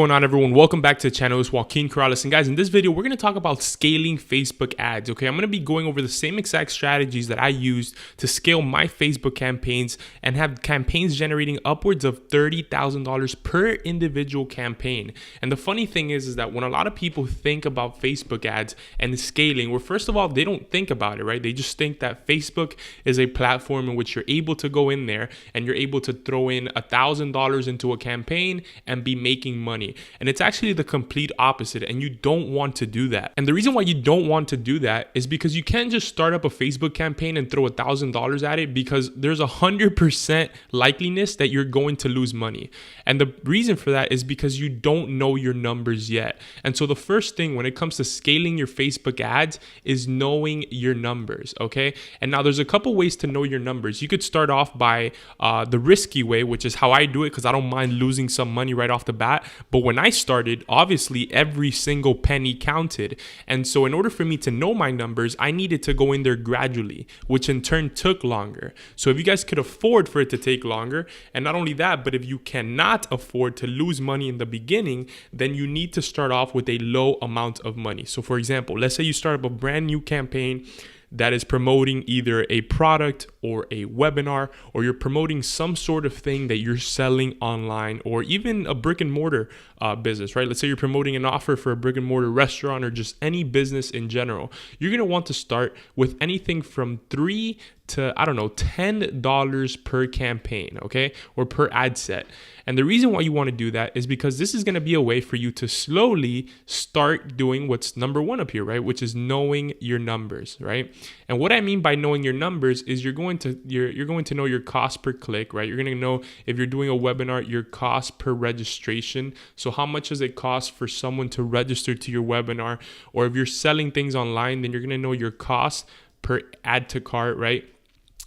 going on, everyone? Welcome back to the channel. It's Joaquin Corrales, and guys, in this video we're going to talk about scaling Facebook ads. Okay, I'm going to be going over the same exact strategies that I used to scale my Facebook campaigns and have campaigns generating upwards of $30,000 per individual campaign. And the funny thing is that when a lot of people think about Facebook ads and scaling, well, first of all, they don't think about it, right? They just think that Facebook is a platform in which you're able to go in there and you're able to throw in $1,000 into a campaign and be making money. And it's actually the complete opposite, and you don't want to do that. And the reason why you don't want to do that is because you can't just start up a Facebook campaign and throw $1,000 at it, because there's 100% likeliness that you're going to lose money. And the reason for that is because you don't know your numbers yet. And so the first thing when it comes to scaling your Facebook ads is knowing your numbers, okay? And now there's a couple ways to know your numbers. You could start off by the risky way, which is how I do it, because I don't mind losing some money right off the bat. But when I started, obviously every single penny counted. And so in order for me to know my numbers, I needed to go in there gradually, which in turn took longer. So if you guys could afford for it to take longer, and not only that, but if you cannot afford to lose money in the beginning, then you need to start off with a low amount of money. So for example, let's say you start up a brand new campaign that is promoting either a product or a webinar, or you're promoting some sort of thing that you're selling online, or even a brick and mortar business, right? Let's say you're promoting an offer for a brick and mortar restaurant or just any business in general. You're gonna want to start with anything from $3 to, $10 per campaign, okay? Or per ad set. And the reason why you want to do that is because this is going to be a way for you to slowly start doing what's number one up here, right? Which is knowing your numbers, right? And what I mean by knowing your numbers is you're going to know your cost per click, right? You're going to know, if you're doing a webinar, your cost per registration. So how much does it cost for someone to register to your webinar? Or if you're selling things online, then you're going to know your cost per add to cart, right?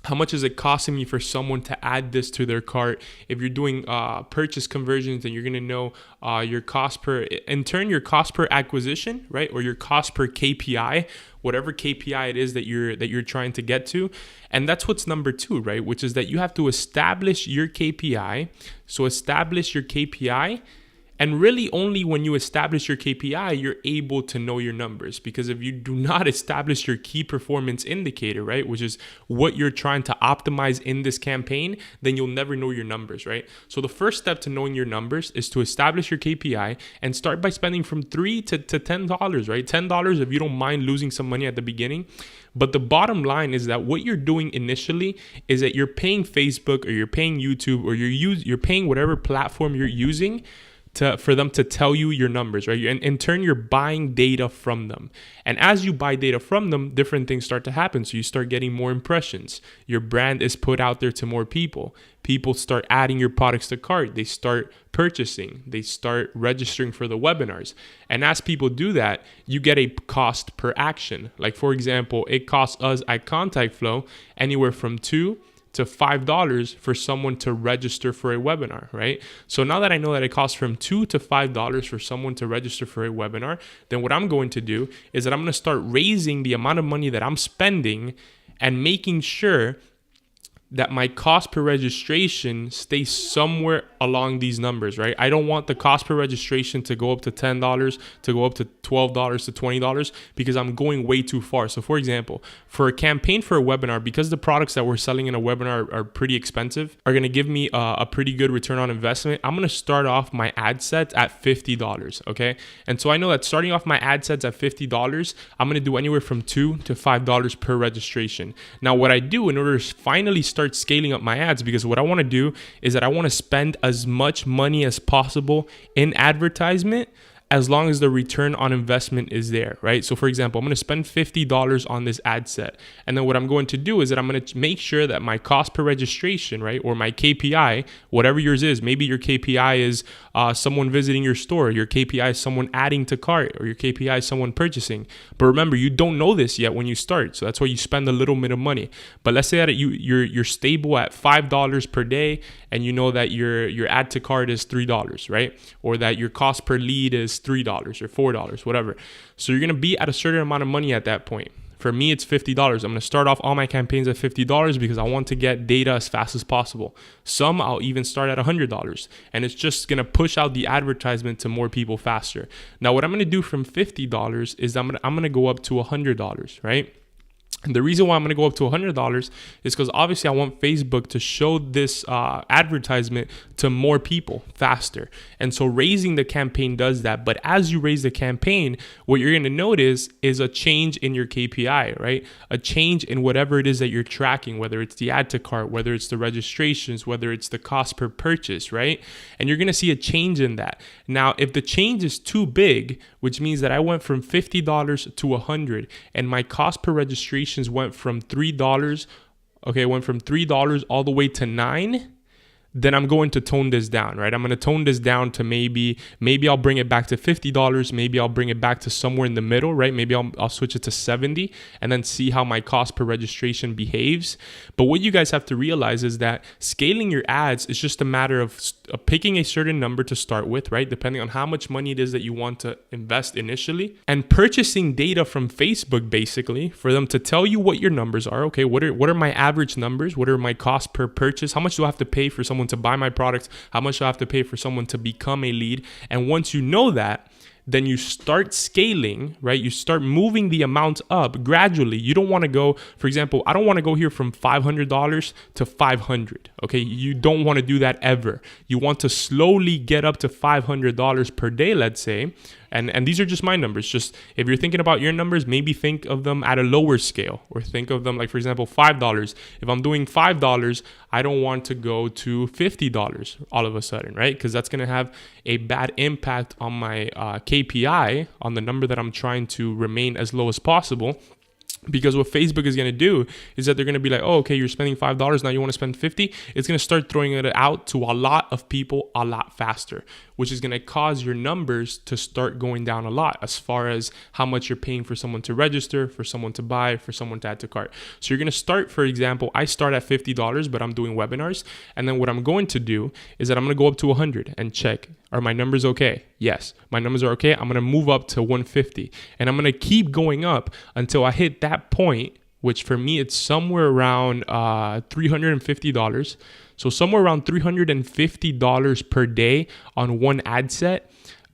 How much is it costing me for someone to add this to their cart? If you're doing purchase conversions, then you're gonna know your cost per, in turn, your cost per acquisition, right? Or your cost per KPI, whatever KPI it is that you're trying to get to. And that's what's number two, right? Which is that you have to establish your KPI. So establish your KPI. And really only when you establish your KPI, you're able to know your numbers. Because if you do not establish your key performance indicator, right, which is what you're trying to optimize in this campaign, then you'll never know your numbers, right? So the first step to knowing your numbers is to establish your KPI and start by spending from $3 to $10, right? $10 if you don't mind losing some money at the beginning. But the bottom line is that what you're doing initially is that you're paying Facebook, or you're paying YouTube, or you're paying whatever platform you're using for them to tell you your numbers, right? And in turn, you're buying data from them. And as you buy data from them, different things start to happen. So you start getting more impressions. Your brand is put out there to more people. People start adding your products to cart. They start purchasing. They start registering for the webinars. And as people do that, you get a cost per action. Like for example, it costs us at Contact Flow anywhere from $2 to $5 for someone to register for a webinar, right? So now that I know that it costs from $2 to $5 for someone to register for a webinar, then what I'm going to do is that I'm going to start raising the amount of money that I'm spending and making sure that my cost per registration stays somewhere along these numbers, right? I don't want the cost per registration to go up to $10, to go up to $12, to $20, because I'm going way too far. So for example, for a campaign for a webinar, because the products that we're selling in a webinar are pretty expensive, are gonna give me a pretty good return on investment, I'm gonna start off my ad sets at $50, okay? And so I know that starting off my ad sets at $50, I'm gonna do anywhere from $2 to $5 per registration. Now what I do in order to finally start scaling up my ads, because what I want to do is that I want to spend as much money as possible in advertisement, as long as the return on investment is there, right? So for example, I'm going to spend $50 on this ad set. And then what I'm going to do is that I'm going to make sure that my cost per registration, right? Or my KPI, whatever yours is, maybe your KPI is someone visiting your store, your KPI is someone adding to cart, or your KPI is someone purchasing. But remember, you don't know this yet when you start. So that's why you spend a little bit of money. But let's say that you're stable at $5 per day, and you know that your add to cart is $3, right? Or that your cost per lead is $3 or $4, whatever. So you're going to be at a certain amount of money at that point. For me, it's $50. I'm going to start off all my campaigns at $50 because I want to get data as fast as possible. Some I'll even start at $100, and it's just going to push out the advertisement to more people faster. Now, what I'm going to do from $50 is I'm going to go up to $100, right? And the reason why I'm going to go up to $100 is because obviously I want Facebook to show this advertisement to more people faster. And so raising the campaign does that. But as you raise the campaign, what you're going to notice is a change in your KPI, right? A change in whatever it is that you're tracking, whether it's the add to cart, whether it's the registrations, whether it's the cost per purchase, right? And you're going to see a change in that. Now, if the change is too big, which means that I went from $50 to $100 and my cost per registration went from $3, went from $3 all the way to $9, then I'm going to tone this down, right? I'm going to tone this down to maybe I'll bring it back to $50. Maybe I'll bring it back to somewhere in the middle, right? Maybe I'll switch it to 70 and then see how my cost per registration behaves. But what you guys have to realize is that scaling your ads is just a matter of picking a certain number to start with, right? Depending on how much money it is that you want to invest initially, and purchasing data from Facebook basically for them to tell you what your numbers are. Okay, what are my average numbers? What are my costs per purchase? How much do I have to pay for someone to buy my product? How much do I have to pay for someone to become a lead? And once you know that, then you start scaling, right? You start moving the amount up gradually. You don't want to go, for example, I don't want to go here from $500 to $500. Okay, you don't want to do that ever. You want to slowly get up to $500 per day, let's say. And these are just my numbers. Just if you're thinking about your numbers, maybe think of them at a lower scale, or think of them like, for example, $5. If I'm doing $5, I don't want to go to $50 all of a sudden, right? Because that's going to have a bad impact on my KPI, on the number that I'm trying to remain as low as possible. Because what Facebook is going to do is that they're going to be like, oh, okay, you're spending $5. Now you want to spend $50. It's going to start throwing it out to a lot of people a lot faster, which is going to cause your numbers to start going down a lot as far as how much you're paying for someone to register, for someone to buy, for someone to add to cart. So you're going to start, for example, I start at $50, but I'm doing webinars. And then what I'm going to do is that I'm going to go up to 100 and check, are my numbers okay? Yes, my numbers are okay. I'm going to move up to 150 and I'm going to keep going up until I hit that point, which for me, it's somewhere around $350. So somewhere around $350 per day on one ad set.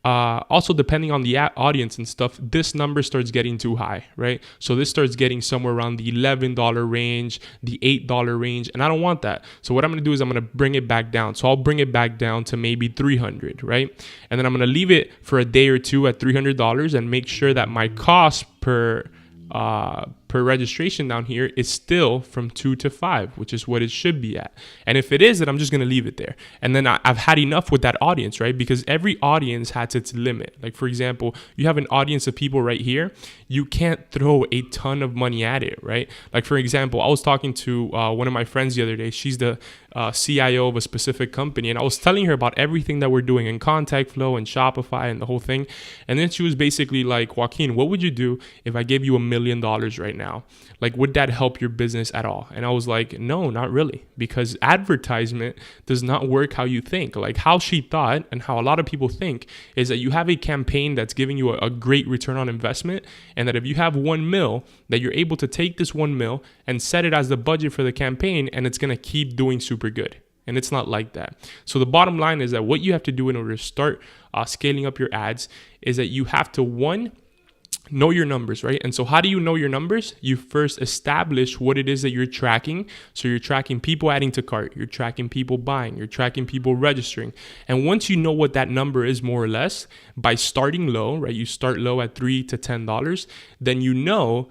Also, depending on the audience and stuff, this number starts getting too high, right? So this starts getting somewhere around the $11 range, the $8 range, and I don't want that. So what I'm going to do is I'm going to bring it back down. So I'll bring it back down to maybe 300, right? And then I'm going to leave it for a day or two at $300 and make sure that my cost per registration down here is still from 2 to 5, which is what it should be at. And if it is, then I'm just going to leave it there. And then I've had enough with that audience, right? Because every audience has its limit. Like, for example, you have an audience of people right here. You can't throw a ton of money at it, right? Like, for example, I was talking to one of my friends the other day. She's the CIO of a specific company. And I was telling her about everything that we're doing in Contact Flow and Shopify and the whole thing. And then she was basically like, Joaquin, what would you do if I gave you $1 million right now? Like, would that help your business at all? And I was like, no, not really, because advertisement does not work how you think. Like, how she thought and how a lot of people think is that you have a campaign that's giving you a great return on investment, and that if you have 1 mil, that you're able to take this 1 mil and set it as the budget for the campaign, and it's going to keep doing super good. And it's not like that. So the bottom line is that what you have to do in order to start scaling up your ads is that you have to, one, know your numbers, right? And so how do you know your numbers? You first establish what it is that you're tracking. So you're tracking people adding to cart, you're tracking people buying, you're tracking people registering. And once you know what that number is more or less, by starting low, right? You start low at $3 to $10, then you know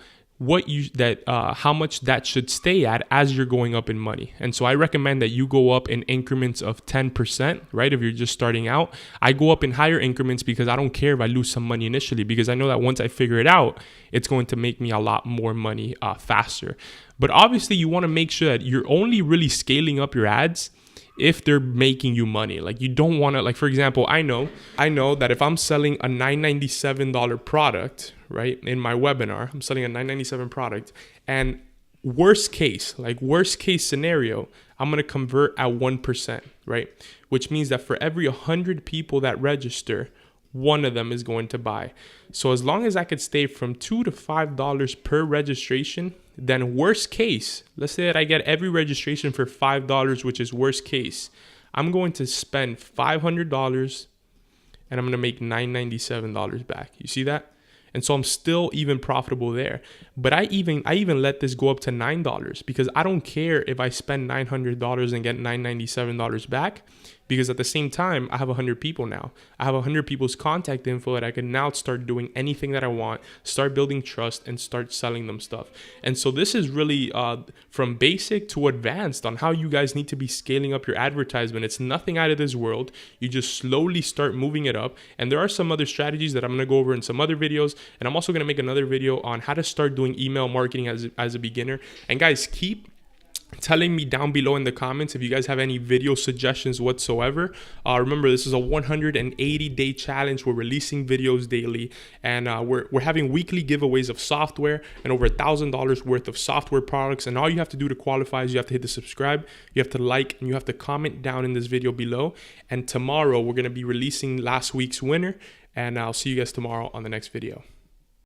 how much that should stay at as you're going up in money. And so I recommend that you go up in increments of 10%, right? If you're just starting out, I go up in higher increments because I don't care if I lose some money initially, because I know that once I figure it out, it's going to make me a lot more money faster. But obviously you want to make sure that you're only really scaling up your ads if they're making you money. Like, you don't want to, like, for example, I know that if I'm selling a $997 product, right, in my webinar, I'm selling a $997 product, and worst case scenario, I'm going to convert at 1%, right? Which means that for every 100 people that register, one of them is going to buy. So as long as I could stay from $2 to $5 per registration, then worst case, let's say that I get every registration for $5, which is worst case, I'm going to spend $500 and I'm going to make $997 back. You see that? And so I'm still even profitable there. But I even let this go up to $9 because I don't care if I spend $900 and get $997 back, because at the same time, I have 100 people now. I have 100 people's contact info that I can now start doing anything that I want, start building trust, and start selling them stuff. And so this is really from basic to advanced on how you guys need to be scaling up your advertisement. It's nothing out of this world. You just slowly start moving it up. And there are some other strategies that I'm going to go over in some other videos. And I'm also going to make another video on how to start doing email marketing as a beginner. And guys, keep telling me down below in the comments if you guys have any video suggestions whatsoever. Remember, this is a 180-day challenge. We're releasing videos daily, and we're having weekly giveaways of software and over $1,000 worth of software products. And all you have to do to qualify is you have to hit the subscribe, you have to like, and you have to comment down in this video below. And tomorrow we're going to be releasing last week's winner, and I'll see you guys tomorrow on the next video.